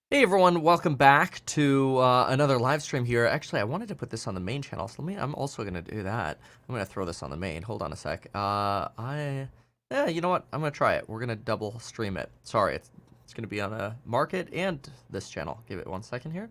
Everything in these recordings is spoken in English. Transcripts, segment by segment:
Hey everyone, welcome back to another live stream here. Actually, I wanted to put this on the main channel, so I'm also going to do that. I'm going to throw this on the main. Hold on a sec. Yeah, you know what? I'm going to try it. We're going to double stream it. Sorry, it's going to be on a market and this channel. Give it 1 second here.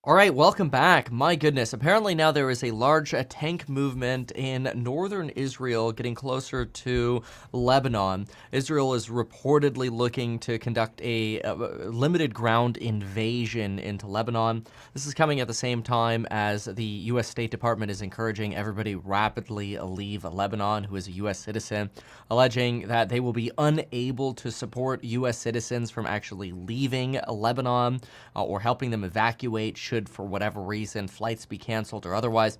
All right, welcome back. My goodness, apparently now there is a large tank movement in northern Israel getting closer to Lebanon. Israel is reportedly looking to conduct a limited ground invasion into Lebanon. This is coming at the same time as the U.S. State Department is encouraging everybody rapidly leave Lebanon who is a U.S. citizen, alleging that they will be unable to support U.S. citizens from actually leaving Lebanon or helping them evacuate should, for whatever reason, flights be canceled or otherwise.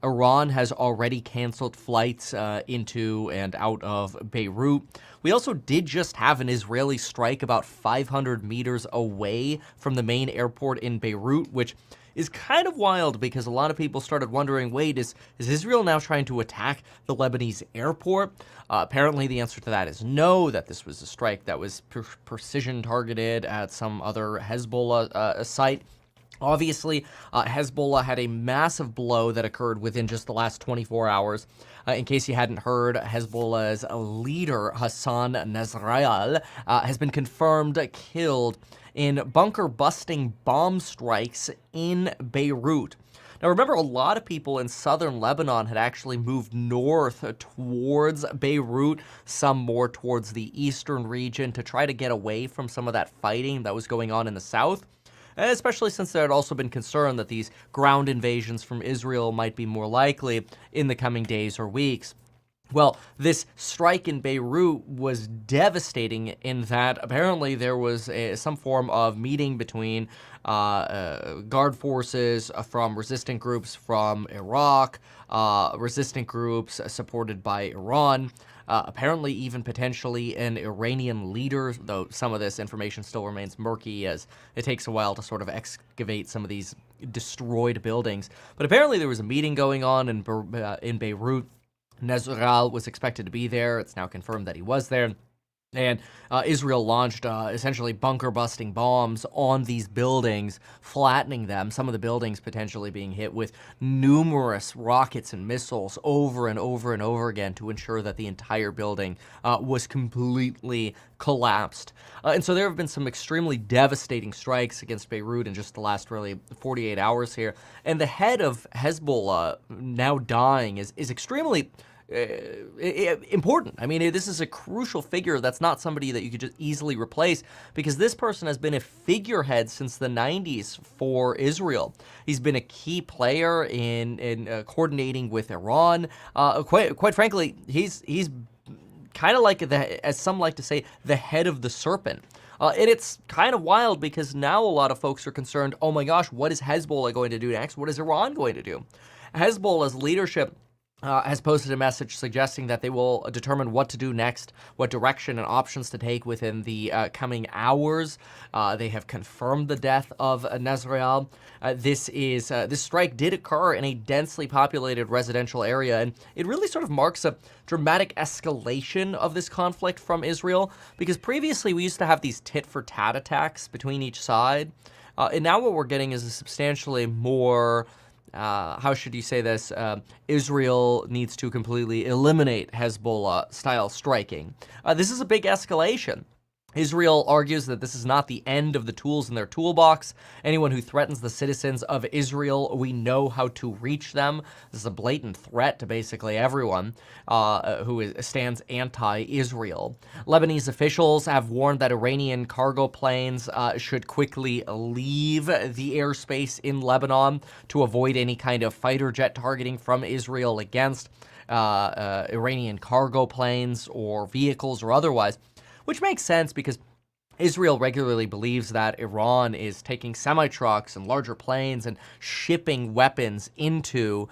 Iran has already canceled flights into and out of Beirut. We also did just have an Israeli strike about 500 meters away from the main airport in Beirut, which is kind of wild because a lot of people started wondering, wait, is Israel now trying to attack the Lebanese airport? Apparently the answer to that is no, that this was a strike that was precision targeted at some other Hezbollah site. Obviously, Hezbollah had a massive blow that occurred within just the last 24 hours. In case you hadn't heard, Hezbollah's leader, Hassan Nasrallah, has been confirmed killed in bunker-busting bomb strikes in Beirut. Now, remember, a lot of people in southern Lebanon had actually moved north towards Beirut, some more towards the eastern region to try to get away from some of that fighting that was going on in the south, especially since there had also been concern that these ground invasions from Israel might be more likely in the coming days or weeks. Well, this strike in Beirut was devastating in that apparently there was some form of meeting between guard forces from resistant groups from Iraq, resistant groups supported by Iran, apparently even potentially an Iranian leader, though some of this information still remains murky as it takes a while to sort of excavate some of these destroyed buildings. But apparently there was a meeting going on in Beirut. Nasrallah was expected to be there. It's now confirmed that he was there. And Israel launched essentially bunker-busting bombs on these buildings, flattening them, some of the buildings potentially being hit with numerous rockets and missiles over and over and over again to ensure that the entire building was completely collapsed. And so there have been some extremely devastating strikes against Beirut in just the last really 48 hours here. And the head of Hezbollah now dying is extremely important. I mean, this is a crucial figure that's not somebody that you could just easily replace because this person has been a figurehead since the 90s for Israel. He's been a key player in coordinating with Iran. Quite frankly, he's kind of like, as some like to say, the head of the serpent. And it's kind of wild because now a lot of folks are concerned, oh my gosh, what is Hezbollah going to do next? What is Iran going to do? Hezbollah's leadership has posted a message suggesting that they will determine what to do next, what direction and options to take within the coming hours. They have confirmed the death of Nasrallah. This strike did occur in a densely populated residential area, and it really sort of marks a dramatic escalation of this conflict from Israel, because previously we used to have these tit-for-tat attacks between each side, and now what we're getting is a substantially more how should you say this? Israel needs to completely eliminate Hezbollah-style striking. This is a big escalation. Israel argues that this is not the end of the tools in their toolbox. Anyone who threatens the citizens of Israel, we know how to reach them. This is a blatant threat to basically everyone who stands anti-Israel. Lebanese officials have warned that Iranian cargo planes should quickly leave the airspace in Lebanon to avoid any kind of fighter jet targeting from Israel against Iranian cargo planes or vehicles or otherwise. Which makes sense because Israel regularly believes that Iran is taking semi-trucks and larger planes and shipping weapons into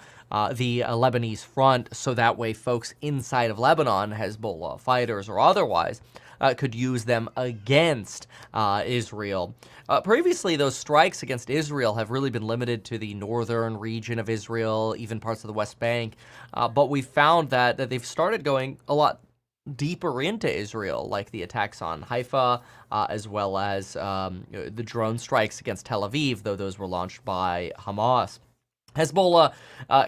the Lebanese front so that way folks inside of Lebanon, Hezbollah fighters or otherwise, could use them against Israel. Previously, those strikes against Israel have really been limited to the northern region of Israel, even parts of the West Bank, but we found that they've started going a lot deeper into Israel, like the attacks on Haifa, as well as the drone strikes against Tel Aviv, though those were launched by Hamas. Hezbollah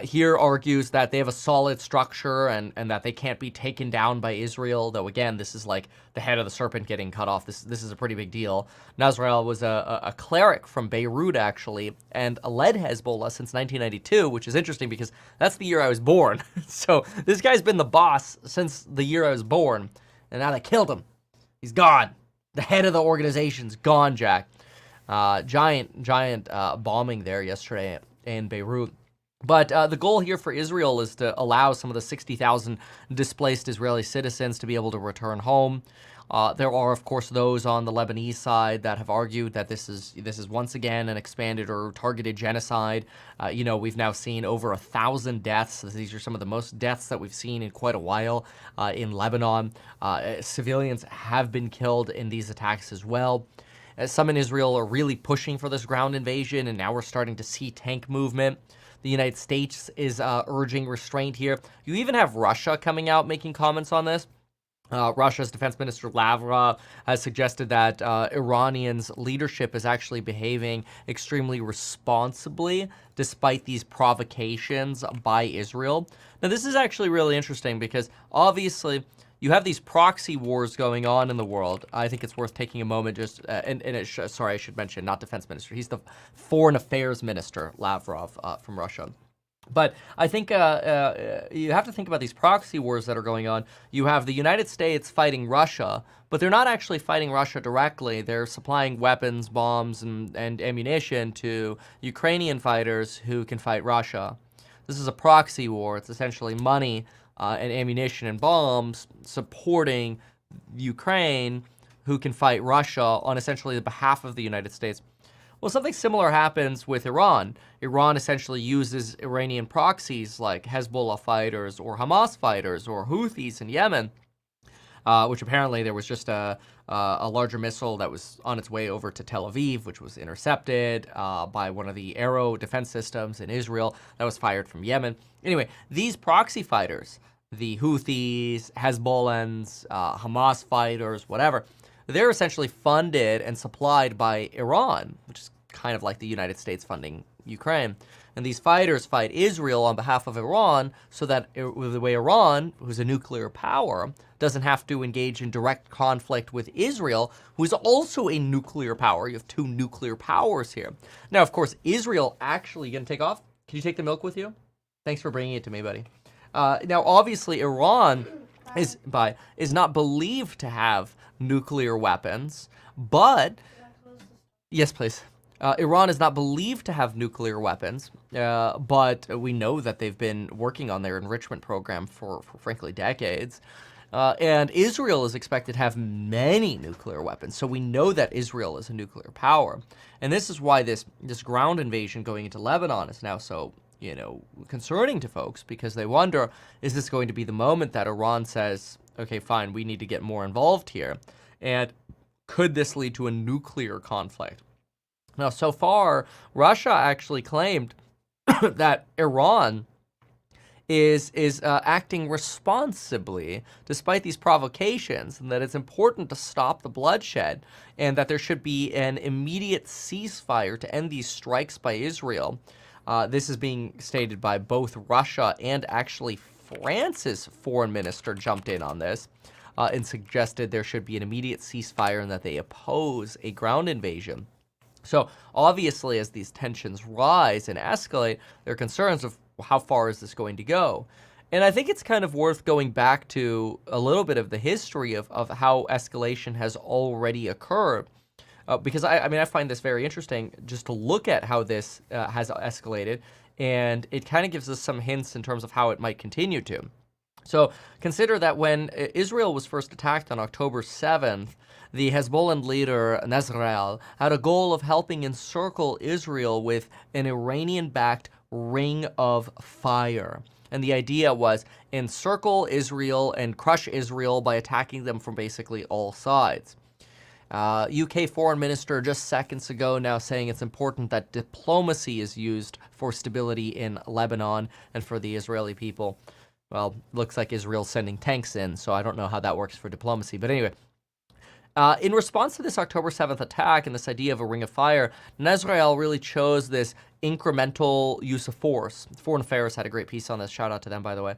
here argues that they have a solid structure and that they can't be taken down by Israel, though again, this is like the head of the serpent getting cut off. This is a pretty big deal. Nasrallah was a cleric from Beirut, actually, and led Hezbollah since 1992, which is interesting because that's the year I was born. So this guy's been the boss since the year I was born, and now they killed him. He's gone. The head of the organization's gone, Jack. Giant bombing there yesterday in Beirut. But the goal here for Israel is to allow some of the 60,000 displaced Israeli citizens to be able to return home. There are, of course, those on the Lebanese side that have argued that this is once again an expanded or targeted genocide. We've now seen over 1,000 deaths. These are some of the most deaths that we've seen in quite a while in Lebanon. Civilians have been killed in these attacks as well. Some in Israel are really pushing for this ground invasion, and now we're starting to see tank movement. The United States is urging restraint here. You even have Russia coming out making comments on this. Russia's Defense Minister Lavrov has suggested that Iranians' leadership is actually behaving extremely responsibly despite these provocations by Israel. Now, this is actually really interesting because obviously you have these proxy wars going on in the world. I think it's worth taking a moment just, sorry, I should mention, not defense minister. He's the foreign affairs minister, Lavrov, from Russia. But I think you have to think about these proxy wars that are going on. You have the United States fighting Russia, but they're not actually fighting Russia directly. They're supplying weapons, bombs, and ammunition to Ukrainian fighters who can fight Russia. This is a proxy war. It's essentially money and ammunition and bombs supporting Ukraine, who can fight Russia on essentially the behalf of the United States. Well, something similar happens with Iran. Iran essentially uses Iranian proxies like Hezbollah fighters or Hamas fighters or Houthis in Yemen, which apparently there was just a larger missile that was on its way over to Tel Aviv, which was intercepted by one of the Arrow defense systems in Israel that was fired from Yemen. Anyway, these proxy fighters, the Houthis, Hezbollahs, Hamas fighters, whatever, they're essentially funded and supplied by Iran, which is kind of like the United States funding Ukraine. And these fighters fight Israel on behalf of Iran so that the way Iran, who's a nuclear power, doesn't have to engage in direct conflict with Israel, who is also a nuclear power. You have two nuclear powers here. Now, of course, Israel actually, you going to take off? Can you take the milk with you? Thanks for bringing it to me, buddy. Now, obviously, Iran is not believed to have nuclear weapons, but yes, please. Iran is not believed to have nuclear weapons, but we know that they've been working on their enrichment program for frankly, decades. And Israel is expected to have many nuclear weapons, so we know that Israel is a nuclear power. And this is why this ground invasion going into Lebanon is now so, concerning to folks, because they wonder, is this going to be the moment that Iran says, okay, fine, we need to get more involved here? And could this lead to a nuclear conflict? Now, so far, Russia actually claimed that Iran is acting responsibly despite these provocations, and that it's important to stop the bloodshed, and that there should be an immediate ceasefire to end these strikes by Israel. This is being stated by both Russia and actually France's foreign minister jumped in on this and suggested there should be an immediate ceasefire and that they oppose a ground invasion. So obviously, as these tensions rise and escalate, there are concerns of how far is this going to go. And I think it's kind of worth going back to a little bit of the history of how escalation has already occurred. Because I find this very interesting just to look at how this has escalated, and it kind of gives us some hints in terms of how it might continue to. So consider that when Israel was first attacked on October 7th, the Hezbollah leader Nasrallah had a goal of helping encircle Israel with an Iranian-backed ring of fire. And the idea was encircle Israel and crush Israel by attacking them from basically all sides. UK foreign minister just seconds ago now saying it's important that diplomacy is used for stability in Lebanon and for the Israeli people. Well, looks like Israel's sending tanks in, so I don't know how that works for diplomacy. But anyway, in response to this October 7th attack and this idea of a ring of fire, Israel really chose this incremental use of force. Foreign Affairs had a great piece on this. Shout out to them, by the way.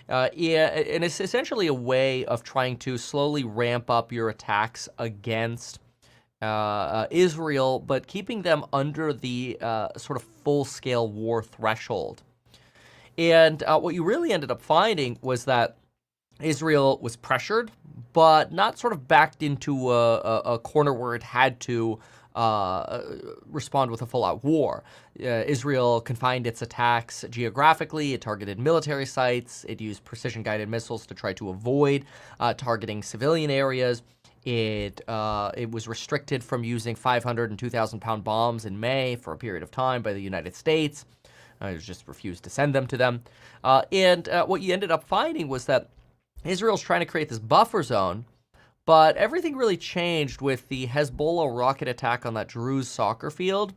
Yeah, and it's essentially a way of trying to slowly ramp up your attacks against Israel, but keeping them under the sort of full-scale war threshold. And what you really ended up finding was that Israel was pressured, but not sort of backed into a corner where it had to respond with a full-out war. Israel confined its attacks geographically. It targeted military sites. It used precision-guided missiles to try to avoid targeting civilian areas. It was restricted from using 500 and 2,000-pound bombs in May for a period of time by the United States. It just refused to send them to them. And what you ended up finding was that Israel's trying to create this buffer zone, but everything really changed with the Hezbollah rocket attack on that Druze soccer field,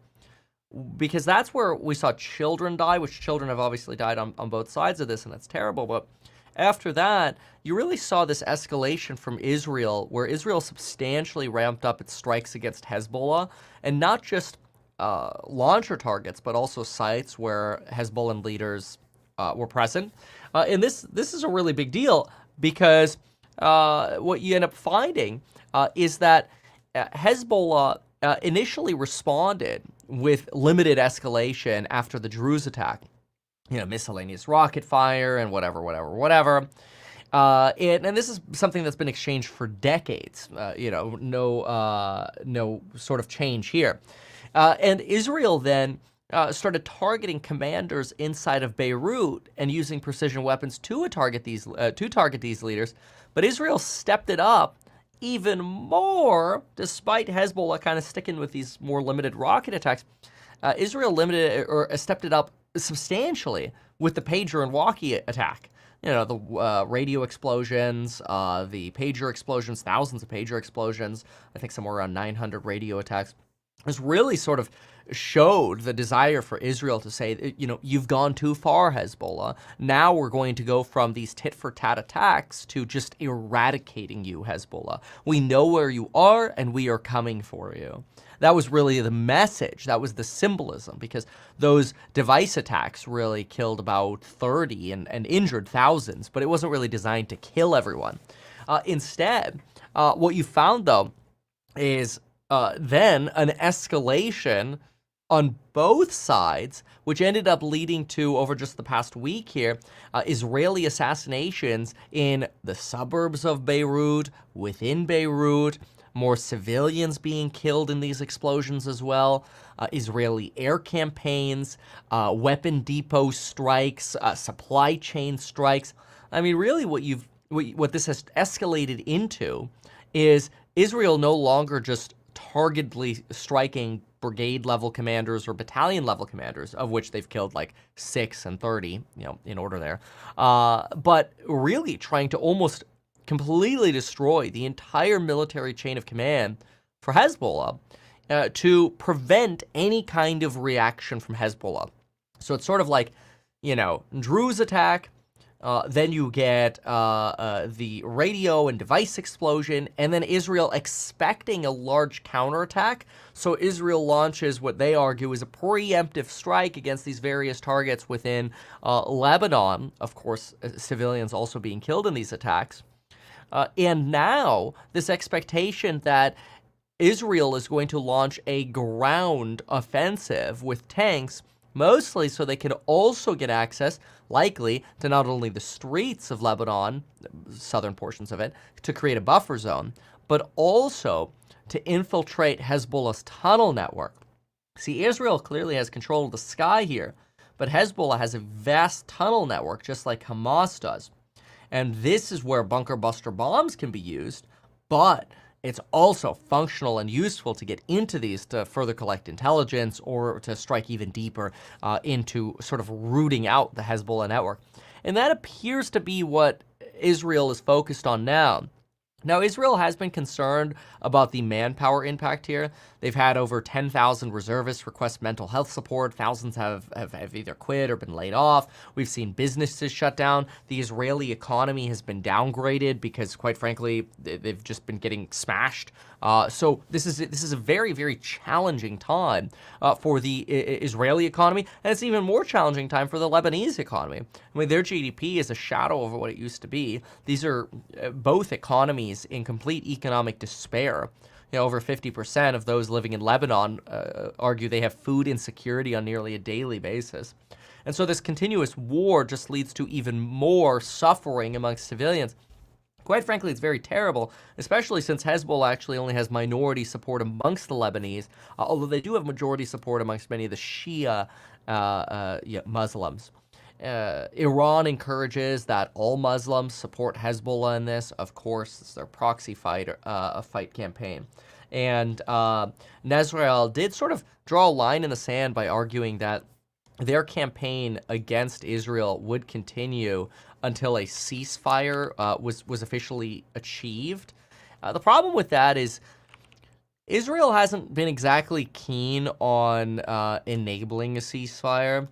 because that's where we saw children die, which children have obviously died on both sides of this, and that's terrible. But after that, you really saw this escalation from Israel, where Israel substantially ramped up its strikes against Hezbollah, and not just launcher targets, but also sites where Hezbollah leaders were present. And this is a really big deal, because what you end up finding is that Hezbollah initially responded with limited escalation after the Druze attack. Miscellaneous rocket fire and whatever. And this is something that's been exchanged for decades. No sort of change here. And Israel then started targeting commanders inside of Beirut and using precision weapons to target these leaders. But Israel stepped it up even more, despite Hezbollah kind of sticking with these more limited rocket attacks. Israel stepped it up substantially with the pager and walkie attack. The radio explosions, the pager explosions, thousands of pager explosions. I think somewhere around 900 radio attacks. This really sort of showed the desire for Israel to say, you've gone too far, Hezbollah. Now we're going to go from these tit-for-tat attacks to just eradicating you, Hezbollah. We know where you are, and we are coming for you. That was really the message. That was the symbolism, because those device attacks really killed about 30 and injured thousands, but it wasn't really designed to kill everyone. Instead, what you found, though, is then an escalation on both sides, which ended up leading to, over just the past week here, Israeli assassinations in the suburbs of Beirut, within Beirut, more civilians being killed in these explosions as well, Israeli air campaigns, weapon depot strikes, supply chain strikes. I mean, really what this has escalated into is Israel no longer just targetedly striking brigade-level commanders or battalion-level commanders, of which they've killed like 6 and 30, in order there, but really trying to almost completely destroy the entire military chain of command for Hezbollah to prevent any kind of reaction from Hezbollah. So it's sort of like, Druze attack, then you get the radio and device explosion, and then Israel expecting a large counterattack. So Israel launches what they argue is a preemptive strike against these various targets within Lebanon. Of course, civilians also being killed in these attacks. And now this expectation that Israel is going to launch a ground offensive with tanks, mostly so they can also get access, likely, to not only the streets of Lebanon, southern portions of it, to create a buffer zone, but also to infiltrate Hezbollah's tunnel network. See, Israel clearly has control of the sky here, but Hezbollah has a vast tunnel network, just like Hamas does. And this is where bunker buster bombs can be used, but it's also functional and useful to get into these to further collect intelligence or to strike even deeper into sort of rooting out the Hezbollah network. And that appears to be what Israel is focused on now. Now, Israel has been concerned about the manpower impact here. They've had over 10,000 reservists request mental health support. Thousands have either quit or been laid off. We've seen businesses shut down. The Israeli economy has been downgraded because, quite frankly, they've just been getting smashed. So this is a very, very challenging time for the Israeli economy, and it's an even more challenging time for the Lebanese economy. I mean, their GDP is a shadow of what it used to be. These are both economies in complete economic despair. Over 50% of those living in Lebanon argue they have food insecurity on nearly a daily basis. And so this continuous war just leads to even more suffering amongst civilians. Quite frankly, it's very terrible, especially since Hezbollah actually only has minority support amongst the Lebanese, although they do have majority support amongst many of the Shia Muslims. Iran encourages that all Muslims support Hezbollah in this. Of course, it's their proxy fight campaign. And Nasrallah did sort of draw a line in the sand by arguing that their campaign against Israel would continue until a ceasefire was officially achieved. The problem with that is Israel hasn't been exactly keen on enabling a ceasefire.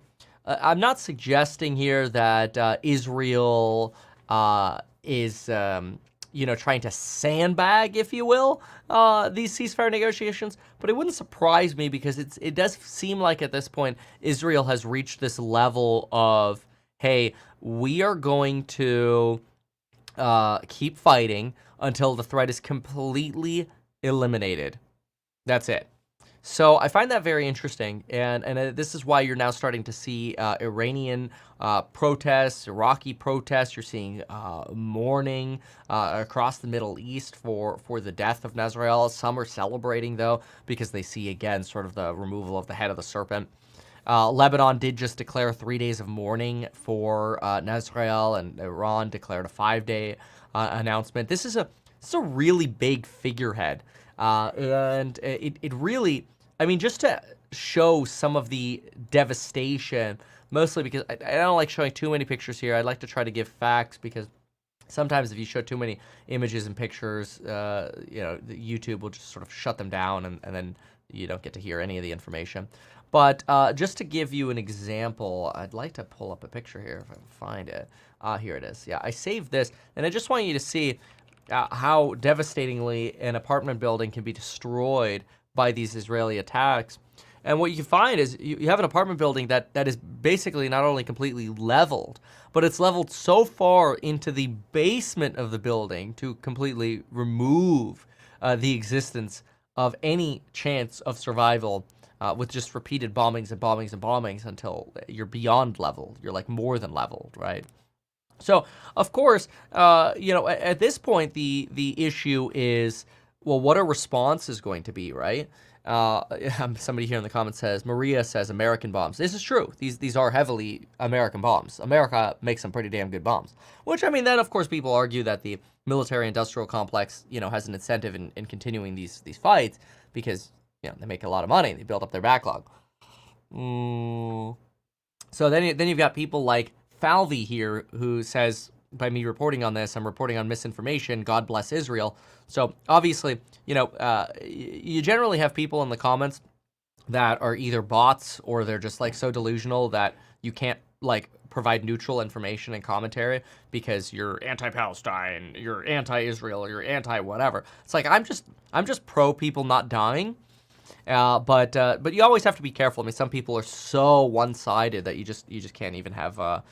I'm not suggesting here that Israel is, trying to sandbag, if you will, these ceasefire negotiations. But it wouldn't surprise me because it does seem like at this point Israel has reached this level of, hey, we are going to keep fighting until the threat is completely eliminated. That's it. So I find that very interesting, and this is why you're now starting to see Iranian protests, Iraqi protests. You're seeing mourning across the Middle East for the death of Nasrallah. Some are celebrating, though, because they see, again, sort of the removal of the head of the serpent. Lebanon did just declare 3 days of mourning for Nasrallah, and Iran declared a 5-day announcement. This is a really big figurehead, and it really... I mean, just to show some of the devastation, mostly because I don't like showing too many pictures here. I like to try to give facts because sometimes if you show too many images and pictures, YouTube will just sort of shut them down and then you don't get to hear any of the information. But just to give you an example, I'd like to pull up a picture here if I can find it. Here it is. Yeah, I saved this, and I just want you to see how devastatingly an apartment building can be destroyed by these Israeli attacks. And what you can find is you have an apartment building that is basically not only completely leveled, but it's leveled so far into the basement of the building to completely remove the existence of any chance of survival with just repeated bombings and bombings and bombings until you're beyond leveled. You're like more than leveled, right? So, of course, at this point, the issue is, well, what a response is going to be, right? Somebody here in the comments says, Maria says American bombs. This is true. These are heavily American bombs. America makes some pretty damn good bombs. Which, I mean, then, of course, people argue that the military-industrial complex, has an incentive in continuing these fights because, they make a lot of money. They build up their backlog. So then you've got people like Falvey here who says, by me reporting on this, I'm reporting on misinformation. God bless Israel. So obviously, you generally have people in the comments that are either bots or they're just like so delusional that you can't like provide neutral information and commentary because you're anti-Palestine, you're anti-Israel, you're anti-whatever. It's like I'm just pro people not dying. But you always have to be careful. I mean, some people are so one-sided that you just can't even have a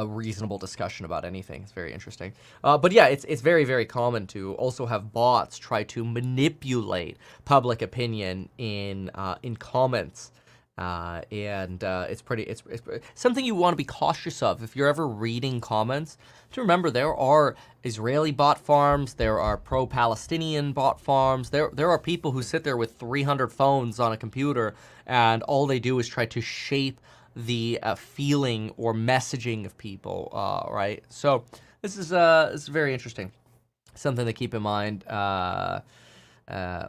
reasonable discussion about anything. It's very interesting. But yeah, it's very, very common to also have bots try to manipulate public opinion in comments. It's something you want to be cautious of if you're ever reading comments. To remember, there are Israeli bot farms, there are pro-Palestinian bot farms, there are people who sit there with 300 phones on a computer, and all they do is try to shape the feeling or messaging of people, right? So this is very interesting. Something to keep in mind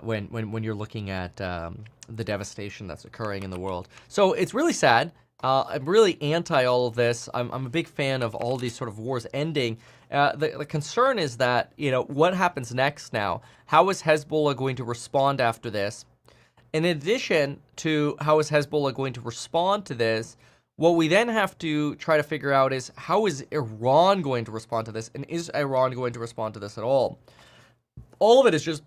when you're looking at the devastation that's occurring in the world. So it's really sad. I'm really anti all of this. I'm a big fan of all these sort of wars ending. The concern is that, what happens next now? How is Hezbollah going to respond after this? In addition to how is Hezbollah going to respond to this, what we then have to try to figure out is how is Iran going to respond to this? And is Iran going to respond to this at all? All of it is just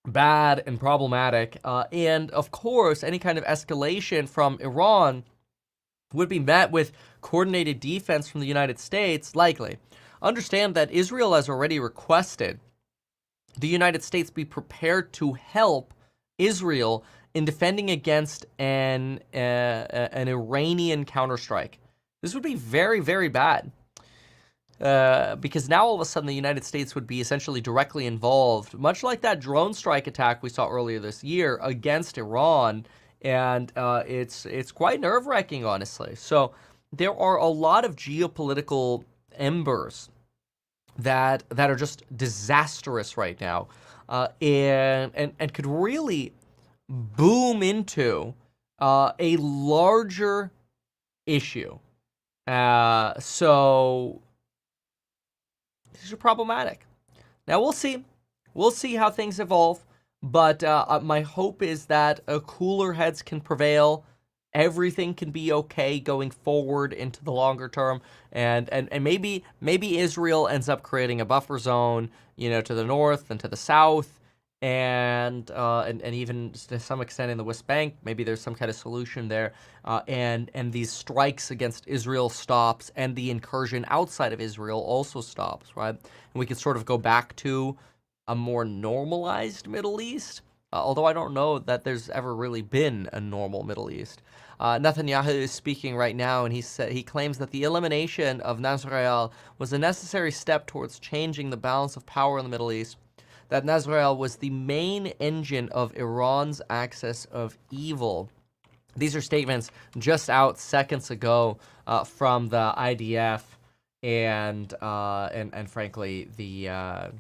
bad and problematic. And of course, any kind of escalation from Iran would be met with coordinated defense from the United States, likely. Understand that Israel has already requested the United States be prepared to help Israel in defending against an Iranian counterstrike. This would be very, very bad. Because now all of a sudden the United States would be essentially directly involved, much like that drone strike attack we saw earlier this year against Iran, and it's quite nerve-wracking, honestly. So there are a lot of geopolitical embers that are just disastrous right now, and could really boom into a larger issue. So these are problematic. Now we'll see. We'll see how things evolve. But my hope is that cooler heads can prevail. Everything can be okay going forward into the longer term, and maybe Israel ends up creating a buffer zone, to the north and to the south, and even to some extent in the West Bank. Maybe there's some kind of solution there, and these strikes against Israel stops, and the incursion outside of Israel also stops, right? And we can sort of go back to a more normalized Middle East, although I don't know that there's ever really been a normal Middle East. Netanyahu is speaking right now, and he claims that the elimination of Nasrallah was a necessary step towards changing the balance of power in the Middle East, that Nasrallah was the main engine of Iran's axis of evil. These are statements just out seconds ago from the IDF and frankly the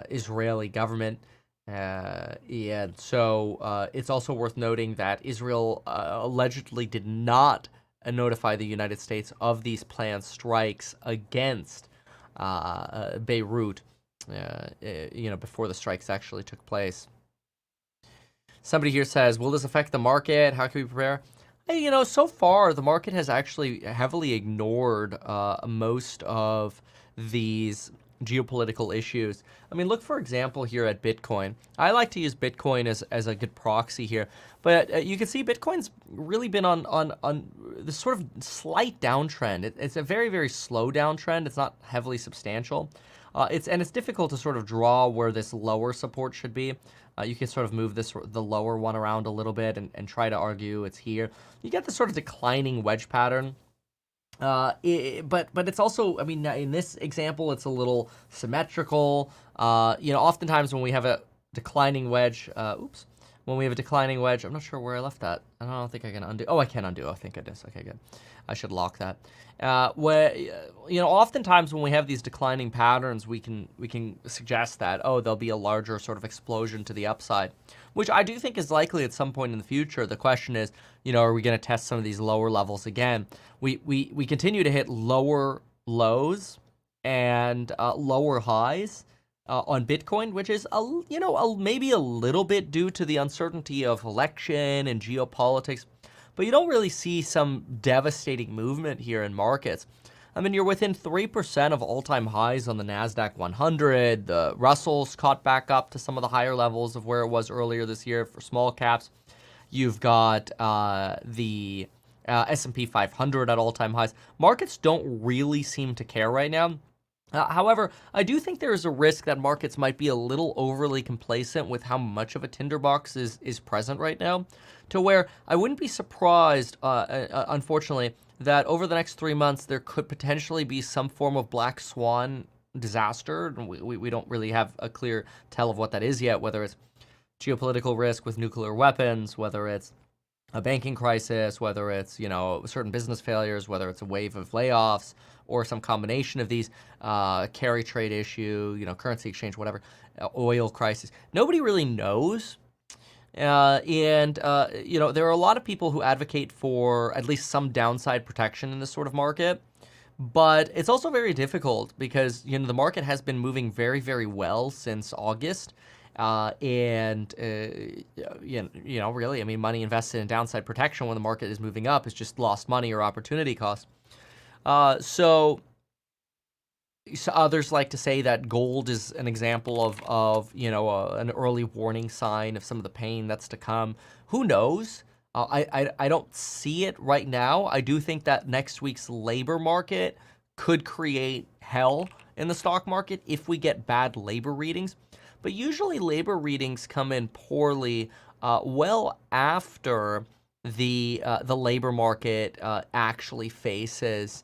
Israeli government. And so it's also worth noting that Israel allegedly did not notify the United States of these planned strikes against Beirut, before the strikes actually took place. Somebody here says, will this affect the market? How can we prepare? Hey, so far the market has actually heavily ignored most of these geopolitical issues. I mean, look, for example, here at Bitcoin. I like to use Bitcoin as a good proxy here, but you can see Bitcoin's really been on this sort of slight downtrend. It's a very, very slow downtrend. It's not heavily substantial. It's difficult to sort of draw where this lower support should be. You can sort of move the lower one around a little bit and try to argue it's here. You get this sort of declining wedge pattern. But it's also, I mean, in this example, it's a little symmetrical. Oftentimes when we have a declining wedge, when we have a declining wedge, I'm not sure where I left that. I don't think I can undo. Oh, I can undo. Oh, thank goodness. Okay, good. I should lock that. Oftentimes when we have these declining patterns, we can suggest that, there'll be a larger sort of explosion to the upside, which I do think is likely at some point in the future. The question is, are we going to test some of these lower levels again? We continue to hit lower lows and lower highs on Bitcoin, which is maybe a little bit due to the uncertainty of election and geopolitics, but you don't really see some devastating movement here in markets. I mean, you're within 3% of all-time highs on the NASDAQ 100. The Russell's caught back up to some of the higher levels of where it was earlier this year for small caps. You've got the S&P 500 at all-time highs. Markets don't really seem to care right now. However, I do think there is a risk that markets might be a little overly complacent with how much of a tinderbox is present right now, to where I wouldn't be surprised, unfortunately, that over the next 3 months there could potentially be some form of black swan disaster. We don't really have a clear tell of what that is yet, whether it's geopolitical risk with nuclear weapons, whether it's a banking crisis, whether it's, certain business failures, whether it's a wave of layoffs, or some combination of these, carry trade issue, currency exchange, whatever, oil crisis. Nobody really knows. There are a lot of people who advocate for at least some downside protection in this sort of market. But it's also very difficult because, the market has been moving very, very well since August. Really, I mean, money invested in downside protection when the market is moving up is just lost money or opportunity cost. So others like to say that gold is an example of an early warning sign of some of the pain that's to come. Who knows? I don't see it right now. I do think that next week's labor market could create hell in the stock market if we get bad labor readings. But usually labor readings come in poorly well after the labor market actually faces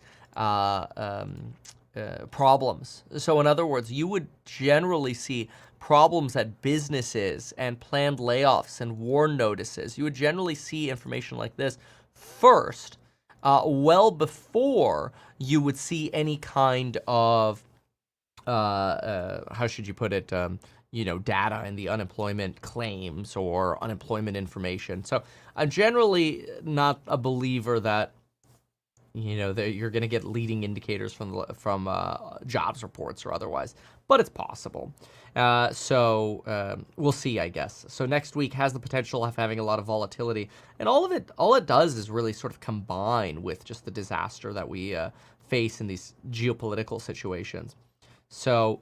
problems. So in other words, you would generally see problems at businesses and planned layoffs and warn notices. You would generally see information like this first, well before you would see any kind of, how should you put it, data in the unemployment claims or unemployment information. So I'm generally not a believer that that you're going to get leading indicators from jobs reports or otherwise, but it's possible. We'll see, I guess. So next week has the potential of having a lot of volatility, and all it does is really sort of combine with just the disaster that we face in these geopolitical situations. So,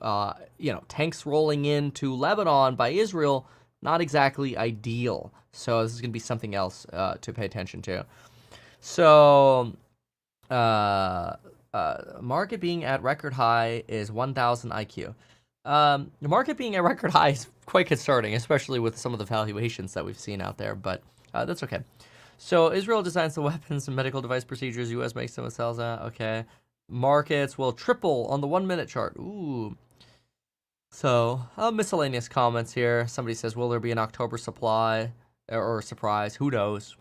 tanks rolling into Lebanon by Israel, not exactly ideal. So this is going to be something else to pay attention to. So, market being at record high is 1,000 IQ. The market being at record high is quite concerning, especially with some of the valuations that we've seen out there, but that's okay. So Israel designs the weapons and medical device procedures. U.S. makes them and sells that. Okay. Markets will triple on the 1 minute chart. Ooh. So miscellaneous comments here. Somebody says, will there be an October supply or surprise? Who knows?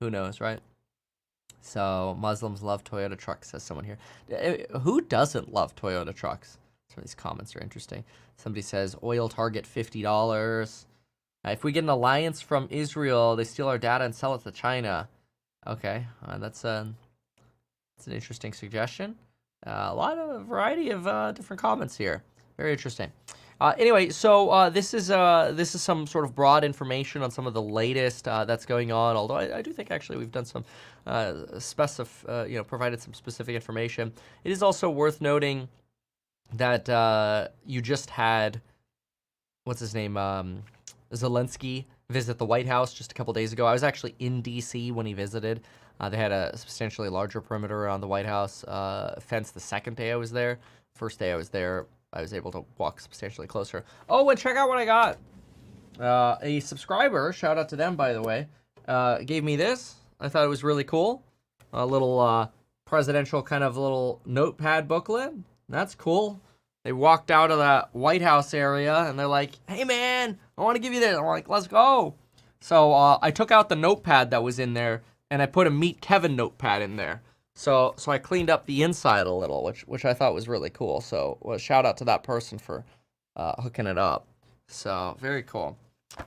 Who knows, right? So Muslims love Toyota trucks, says someone here. Who doesn't love Toyota trucks? Some of these comments are interesting. Somebody says oil target $50. If we get an alliance from Israel, they steal our data and sell it to China. Okay, that's an interesting suggestion. A lot of variety of different comments here. Very interesting. Anyway, so this is some sort of broad information on some of the latest that's going on. Although I do think actually we've done some provided some specific information. It is also worth noting that you just had what's his name Zelensky visit the White House just a couple days ago. I was actually in D.C. when he visited. They had a substantially larger perimeter around the White House fence the second day I was there. First day I was there, I was able to walk substantially closer. Oh, and check out what I got. A subscriber, shout out to them, by the way, gave me this. I thought it was really cool. A little presidential kind of little notepad booklet. That's cool. They walked out of that White House area, and they're like, hey, man, I want to give you this. I'm like, let's go. So I took out the notepad that was in there, and I put a Meet Kevin notepad in there. So I cleaned up the inside a little, which I thought was really cool. So shout out to that person for hooking it up. So very cool.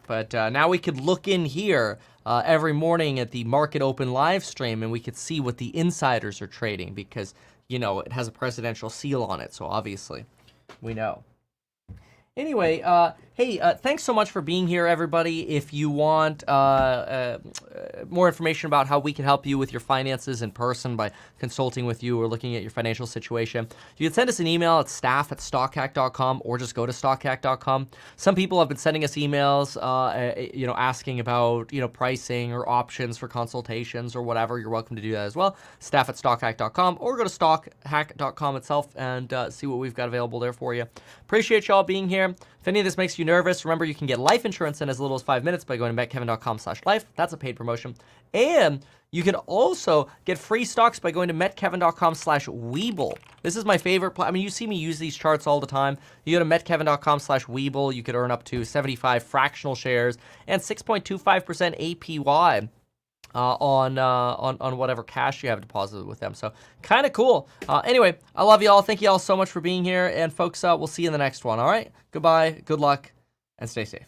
But now we could look in here every morning at the Market Open live stream, and we could see what the insiders are trading because, it has a presidential seal on it. So obviously we know. Anyway, hey, thanks so much for being here, everybody. If you want more information about how we can help you with your finances in person by consulting with you or looking at your financial situation, you can send us an email at staff@stockhack.com or just go to stockhack.com. Some people have been sending us emails, asking about, pricing or options for consultations or whatever. You're welcome to do that as well. Staff@stockhack.com or go to stockhack.com itself and see what we've got available there for you. Appreciate y'all being here. If any of this makes you nervous, remember you can get life insurance in as little as 5 minutes by going to metkevin.com/life. That's a paid promotion. And you can also get free stocks by going to metkevin.com/Weeble. This is my favorite. You see me use these charts all the time. You go to metkevin.com/Weeble. You could earn up to 75 fractional shares and 6.25% APY. On whatever cash you have deposited with them. So kind of cool. Anyway, I love you all. Thank you all so much for being here. And folks, we'll see you in the next one. All right. Goodbye. Good luck and stay safe.